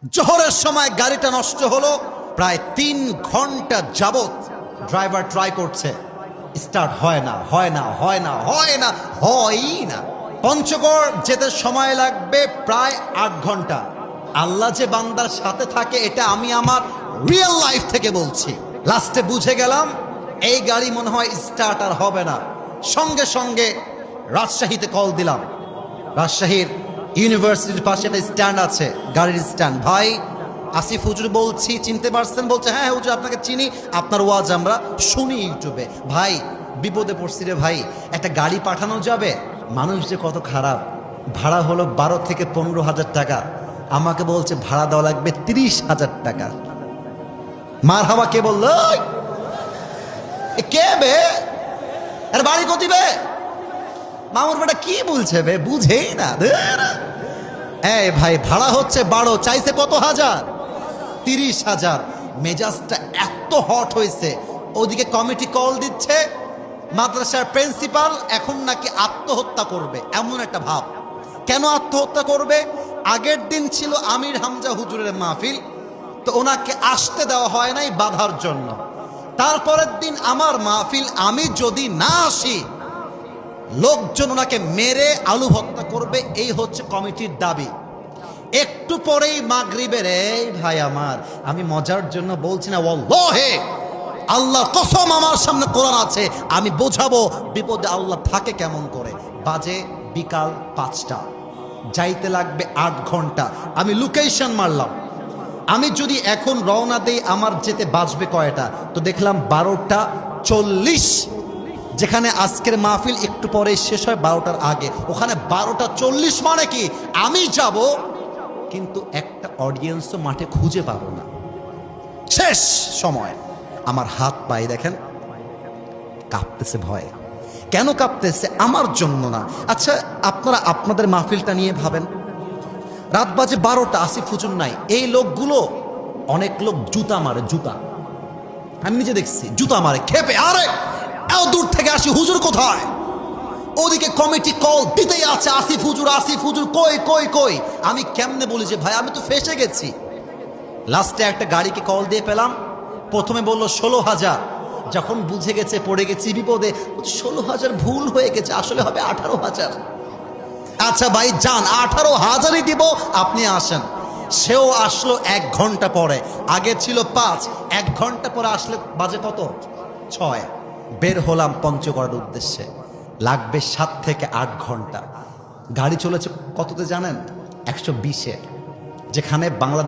জোহরের সময় গাড়িটা নষ্ট হলো। প্রায় 3 ঘন্টা যাবত ড্রাইভার ট্রাই করছে, স্টার্ট হয় না, হয় না, হয় না, হয় না, হয়ই না। পঞ্চগড় যেতে সময় লাগবে প্রায় 8 ঘন্টা। আল্লাহ যে বান্দার সাথে থাকে এটা আমি আমার রিয়েল লাইফ থেকে বলছি। লাস্টে বুঝে গেলাম এই গাড়ি মনে হয় স্টার্ট আর হবে না। সঙ্গে সঙ্গে রাজশাহীতে কল দিলাম। রাজশাহীর ইউনিভার্সিটির পাশে একটা স্ট্যান্ড আছে, গাড়ির স্ট্যান্ড। ভাই আসিফ হুজুর বলছি, চিনতে পারছেন? বলছে হ্যাঁ হুজুর আপনাকে চিনি, আপনার ওয়াজ আমরা শুনি ইউটিউবে। ভাই বিপদে পড়ছি রে ভাই, একটা গাড়ি পাঠানো যাবে? মানুষ যে কত খারাপ। ভাড়া হলো 12 থেকে 15,000 টাকা, আমাকে বলছে ভাড়া দেওয়া লাগবে 30,000 টাকা। মার হাওয়া কে বললো? কে বে? এর বাড়ি কতিবে? মামুর বেটা কি বলছে বে, বুঝেই না। এই ভাই ভাড়া হচ্ছে 12, চাইছে কত হাজার? 30,000। মেজাজটা এত হট হয়েছে, ওদিকে কমিটি কল দিচ্ছে, মাদ্রাসার প্রিন্সিপাল এখন নাকি আত্মহত্যা করবে, এমন একটা ভাব। কেন আত্মহত্যা করবে? আগের দিন ছিল আমির হামজা হুজুরের মাহফিল, তো ওনাকে আসতে দেওয়া হয় নাই বাধার জন্য। তারপরের দিন আমার মাহফিল, আমি যদি না আসি লোকজন ওনাকে মেরে আলু ভর্তা করবে, এই হচ্ছে কমিটির দাবি। একটু পরেই মাগরিবের, এই ভাই আমার, আমি মজার জন্য বলছি না, ওয়াল্লাহি আল্লাহর কসম আমার সামনে কোরআন আছে, আমি বোঝাবো বিপদে আল্লাহ থাকে কেমন করে। বাজে বিকাল 5টা, যাইতে লাগবে 8 ঘন্টা। আমি লোকেশন মারলাম, আমি যদি এখন রওনা দেই আমার যেতে বাজবে কয়টা? তো দেখলাম 12টা 40। যেখানে আজকের মাহফিল একটু পরে শেষ হয় 12টার আগে, ওখানে 12টা 40 মানে কি আমি যাব, কিন্তু একটা অডিয়েন্সও মাঠে খুঁজে পাবো না। শেষ সময় আমার হাত পায়ে দেখেন কাঁপতেছে ভয়ে। কেন কাঁপতেছে? আমার জন্য না। আচ্ছা আপনারা আপনাদের মাহফিলটা নিয়ে ভাবেন। রাত বাজে 12টা, আসিফ হুজুর নাই। এই লোকগুলো, অনেক লোক জুতা মারে, জুতা, আমি নিজে দেখছি, জুতা মারে খেপে, আরে এত দূর থেকে আসি, হুজুর কোথায়? ওদিকে কমিটি কল দিতেই আছে, আসিফ হুজুর, আসিফ হুজুর কই কই কই। আমি কেমনে বলি যে ভাই আমি তো ফেসে গেছি। লাস্টে একটা গাড়িকে কল দিয়ে পেলাম। প্রথমে বলল 16,000, যখন বুঝে গেছে পড়ে গেছি বিপদে, 16,000 ভুল হয়ে গেছে, আসলে হবে 18,000। আচ্ছা ভাই যান, 18,000ই দিব, আপনি আসেন। সেও আসলো 1 ঘন্টা পরে, আগে ছিল 5, 1 ঘন্টা পরে আসলে বাজে কত? 6। বের হলাম পঞ্চগড়ের উদ্দেশ্যে, লাগবে 7 থেকে 8 ঘন্টা। গাড়ি চলেছে কততে জানেন? 120-এ, যেখানে বাংলাদেশ